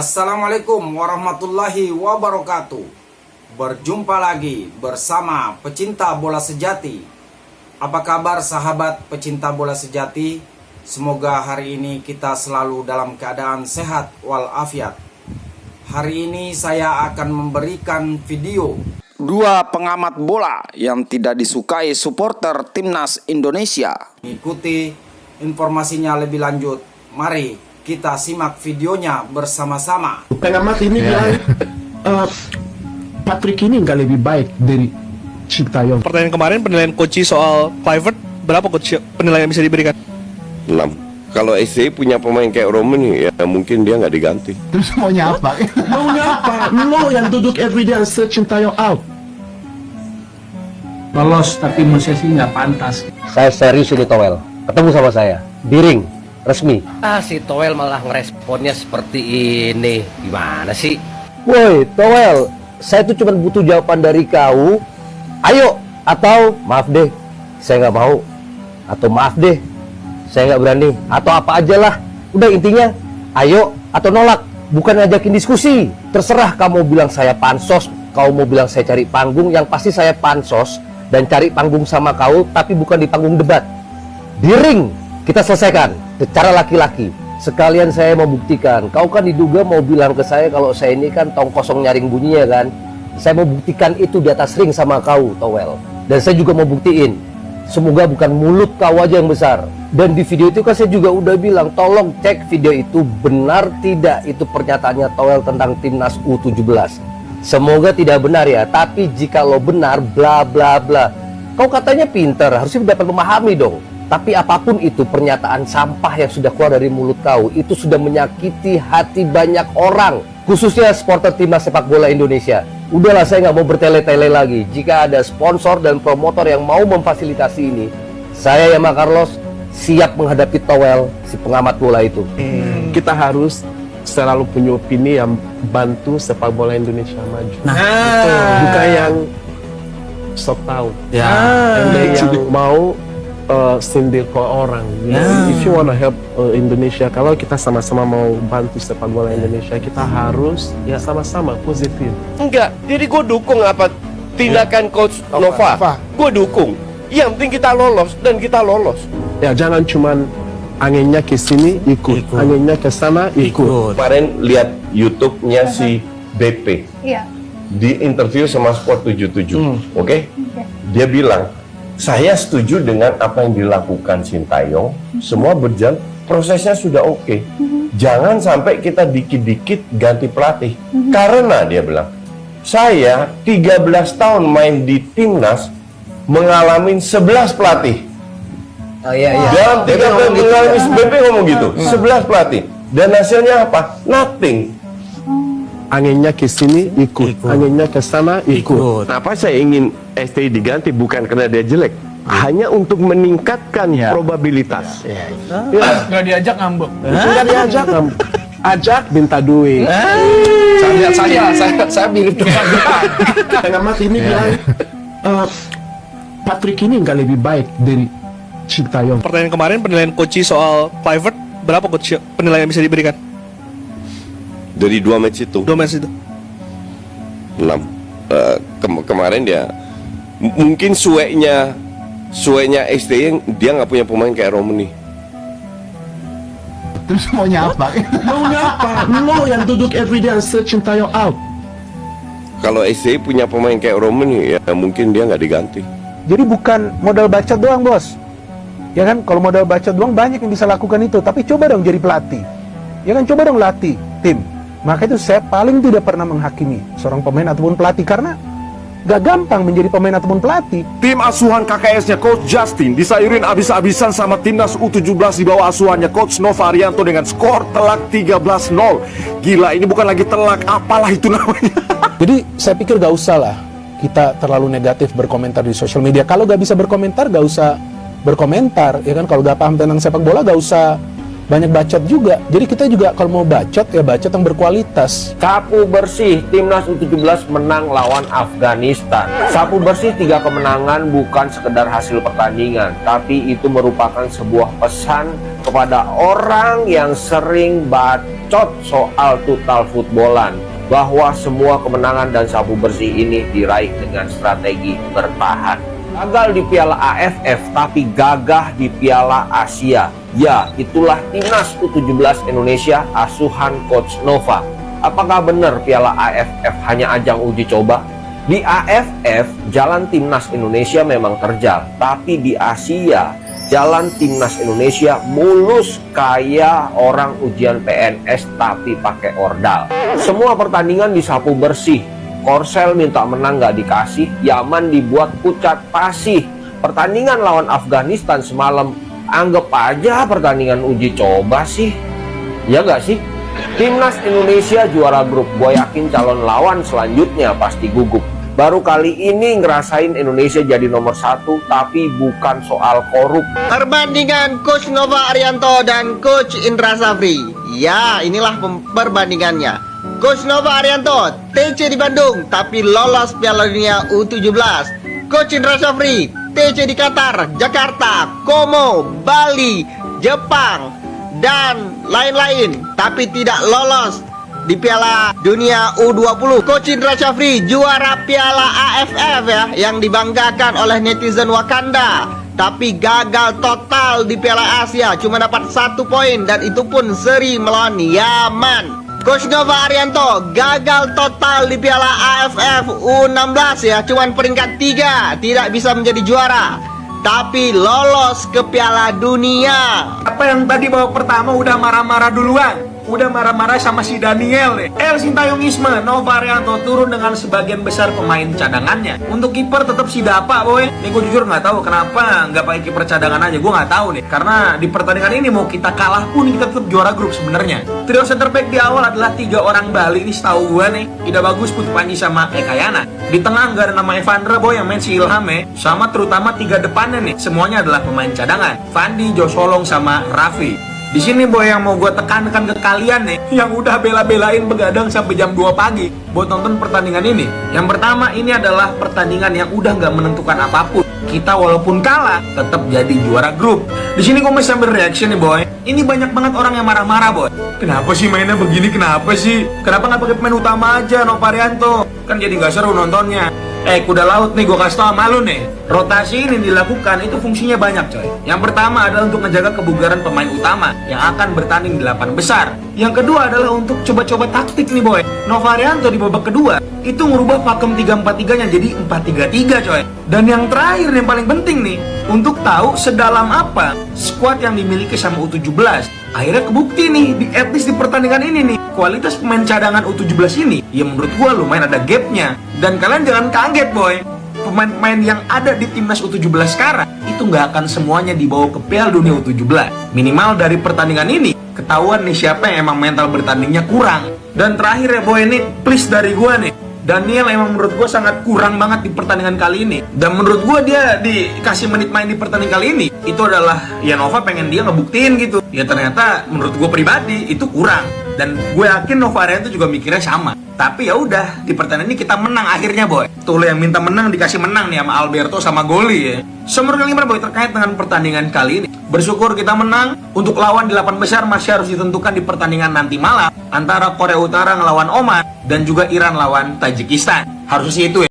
Assalamualaikum warahmatullahi wabarakatuh. Berjumpa lagi bersama pecinta bola sejati. Apa kabar sahabat pecinta bola sejati? Semoga hari ini kita selalu dalam keadaan sehat walafiat. Hari ini saya akan memberikan video dua pengamat bola yang tidak disukai supporter timnas Indonesia. Ikuti informasinya lebih lanjut. Mari kita simak videonya bersama-sama. Pengamat ini bilang Patrick ini nggak lebih baik dari Sintayong. Pertanyaan kemarin penilaian Koci soal Kluivert, berapa Coach penilaian yang bisa diberikan? 6. Kalau SC punya pemain kayak Romani ya mungkin dia nggak diganti. Terus maunya apa? Maunya apa? Lo yang duduk everyday and search Sintayong out. Lolos tapi menurut saya sih nggak pantas. Saya serius ini Towel, ketemu sama saya, Biring, resmi. Si Towel malah ngeresponnya seperti ini. Gimana sih? Woi Towel, saya tuh cuma butuh jawaban dari kau. Ayo, atau maaf deh, saya nggak mau. Atau maaf deh, saya nggak berani. Atau apa aja lah. Udah intinya, ayo atau nolak. Bukan ngajakin diskusi. Terserah kamu bilang saya pansos, kau mau bilang saya cari panggung. Yang pasti saya pansos dan cari panggung sama kau, tapi bukan di panggung debat. Di ring kita selesaikan secara laki-laki. Sekalian saya mau buktikan. Kau kan diduga mau bilang ke saya kalau saya ini kan tong kosong nyaring bunyinya kan. Saya mau buktikan itu di atas ring sama kau, Towel. Dan saya juga mau buktiin, semoga bukan mulut kau aja yang besar. Dan di video itu kan saya juga udah bilang, tolong cek video itu benar tidak itu pernyataannya Towel tentang timnas U17. Semoga tidak benar ya, tapi jika lo benar bla bla bla. Kau katanya pinter, harusnya dapat memahami dong. Tapi apapun itu pernyataan sampah yang sudah keluar dari mulut kau, itu sudah menyakiti hati banyak orang, khususnya supporter timnas sepak bola Indonesia. Udahlah, saya nggak mau bertele-tele lagi. Jika ada sponsor dan promotor yang mau memfasilitasi ini, saya Yama Carlos siap menghadapi Towel, si pengamat bola itu. Kita harus selalu punya opini yang bantu sepak bola Indonesia maju. Bukan yang sok tahu. Yang mau sindir ke orang. If you wanna help Indonesia, kalau kita sama-sama mau bantu sepak bola Indonesia, kita harus sama-sama positif. Enggak, jadi gue dukung apa tindakan Coach Nova. Gue dukung. Yang penting kita lolos dan kita lolos. Ya jangan cuman anginnya ke sini ikut, anginnya ke sana ikut. Kemarin lihat YouTube-nya si BP. Iya. Di interview sama Sport 77. Oke? Dia bilang, saya setuju dengan apa yang dilakukan Sintayong. Semua berjalan, prosesnya sudah oke. Jangan sampai kita dikit-dikit ganti pelatih. Karena dia bilang, saya 13 tahun main di timnas mengalami 11 pelatih. Oh iya. Dalam 13 mengalami BP ngomong gitu, 11 pelatih. Dan hasilnya apa? Nothing. Anginnya ke sini ikut, anginnya ke sana ikut. Kenapa saya ingin STI diganti bukan karena dia jelek, hanya untuk meningkatkan probabilitas. Nggak diajak ngambek. Enggak diajak kamu. Ajak minta duit. Saya mirip dengan Pengamat ini bilang Patrick ini nggak lebih baik dari Sintayong. Pertanyaan kemarin penilaian Koci soal Kluivert, berapa Coach penilaian yang bisa diberikan? Dari 2 match itu, 2 match itu. 6. Kemarin dia mungkin sueknya STI dia nggak punya pemain kayak Romani. Terus maunya apa? Maunya apa? Lo yang duduk everyday and search Sintayong out. Kalau STI punya pemain kayak Romani ya mungkin dia nggak diganti. Jadi bukan modal baca doang, bos. Ya kan, kalau modal baca doang banyak yang bisa lakukan itu. Tapi coba dong jadi pelatih. Ya kan, coba dong latih tim. Maka itu saya paling tidak pernah menghakimi seorang pemain ataupun pelatih, karena gak gampang menjadi pemain ataupun pelatih. Tim asuhan KKS-nya Coach Justin disairin abis-abisan sama timnas U17 di bawah asuhannya Coach Nova Arianto dengan skor telak 13-0. Gila, ini bukan lagi telak, apalah itu namanya. Jadi saya pikir gak usah lah kita terlalu negatif berkomentar di sosial media. Kalau gak bisa berkomentar, gak usah berkomentar. Ya kan, kalau gak paham tentang sepak bola, gak usah banyak bacot juga. Jadi kita juga kalau mau bacot ya bacot yang berkualitas. Sapu bersih, timnas U17 menang lawan Afghanistan. Sapu bersih 3 kemenangan bukan sekedar hasil pertandingan, tapi itu merupakan sebuah pesan kepada orang yang sering bacot soal total footballan, bahwa semua kemenangan dan sapu bersih ini diraih dengan strategi bertahan. Gagal di Piala AFF tapi gagah di Piala Asia. Ya, itulah timnas U17 Indonesia asuhan Coach Nova. Apakah benar Piala AFF hanya ajang uji coba? Di AFF, jalan timnas Indonesia memang terjal, tapi di Asia, jalan timnas Indonesia mulus kayak orang ujian PNS tapi pakai ordal. Semua pertandingan disapu bersih. Korsel minta menang gak dikasih, Yaman dibuat pucat pasih. Pertandingan lawan Afghanistan semalam, anggap aja pertandingan uji coba sih. Ya gak sih? Timnas Indonesia juara grup, gue yakin calon lawan selanjutnya pasti gugup. Baru kali ini ngerasain Indonesia jadi nomor 1, tapi bukan soal korup. Perbandingan Coach Nova Arianto dan Coach Indra Safri. Ya, inilah perbandingannya. Coach Nova Arianto, TC di Bandung, tapi lolos Piala Dunia U17. Coach Indra Safri, TC di Qatar, Jakarta, Como, Bali, Jepang, dan lain-lain, tapi tidak lolos di Piala Dunia U20. Coach Indra Safri juara Piala AFF ya, yang dibanggakan oleh netizen Wakanda, tapi gagal total di Piala Asia, cuma dapat 1 poin dan itu pun seri melawan Yaman. Coach Nova Arianto gagal total di Piala AFF U16 ya, cuman peringkat 3, tidak bisa menjadi juara, tapi lolos ke Piala Dunia. Apa yang tadi babak pertama udah marah-marah duluan, udah marah-marah sama si Daniel deh. El Sintayong Isma, Nova Arianto turun dengan sebagian besar pemain cadangannya. Untuk kiper tetap si Dapa boy. Nih gue jujur nggak tahu kenapa nggak pakai kiper cadangan aja, gue nggak tahu nih. Karena di pertandingan ini mau kita kalah pun kita tetap juara grup sebenarnya. Trio center back di awal adalah 3 orang Bali ini setahu gue nih. Tidak bagus Put Panji sama Ekayana. Di tengah nggak ada nama Evandra boy yang main si Ilhame. Sama terutama 3 depannya nih, semuanya adalah pemain cadangan. Fandi, Josolong sama Raffi. Di sini boy yang mau gue tekankan ke kalian nih, yang udah bela-belain begadang sampai jam 2 pagi buat nonton pertandingan ini. Yang pertama, ini adalah pertandingan yang udah nggak menentukan apapun. Kita walaupun kalah tetap jadi juara grup. Di sini gue masih sambil reaction nih boy. Ini banyak banget orang yang marah-marah boy. Kenapa sih mainnya begini? Kenapa sih? Kenapa nggak pakai pemain utama aja, Nova Arianto? Kan jadi nggak seru nontonnya. Kuda laut nih, gue kasih tau sama lu nih. Rotasi ini dilakukan itu fungsinya banyak coy. Yang pertama adalah untuk menjaga kebugaran pemain utama yang akan bertanding di 8 besar. Yang kedua adalah untuk coba-coba taktik nih boy. Nova Arianto di babak kedua itu ngubah pakem 3-4-3 nya jadi 4-3-3 coy. Dan yang terakhir yang paling penting nih, untuk tahu sedalam apa skuad yang dimiliki sama U17. Akhirnya kebukti nih, at least di pertandingan ini nih, kualitas pemain cadangan U17 ini, ya menurut gua lumayan ada gapnya. Dan kalian jangan kaget boy, pemain-pemain yang ada di timnas U17 sekarang, itu nggak akan semuanya dibawa ke Piala Dunia U17. Minimal dari pertandingan ini, ketahuan nih siapa yang emang mental bertandingnya kurang. Dan terakhir ya boy, ini please dari gua nih, Daniel emang menurut gue sangat kurang banget di pertandingan kali ini. Dan menurut gue dia dikasih menit main di pertandingan kali ini, itu adalah ya Nova pengen dia ngebuktiin gitu. Ya ternyata menurut gue pribadi itu kurang. Dan gue yakin Nova Arianto juga mikirnya sama. Tapi ya udah, di pertandingan ini kita menang akhirnya boy. Tuh lo yang minta menang dikasih menang nih sama Alberto sama Goli ya. Menurut kalian gimana boy terkait dengan pertandingan kali ini? Bersyukur kita menang. Untuk lawan di 8 besar masih harus ditentukan di pertandingan nanti malam antara Korea Utara ngelawan Oman dan juga Iran lawan Tajikistan. Harusnya itu ya.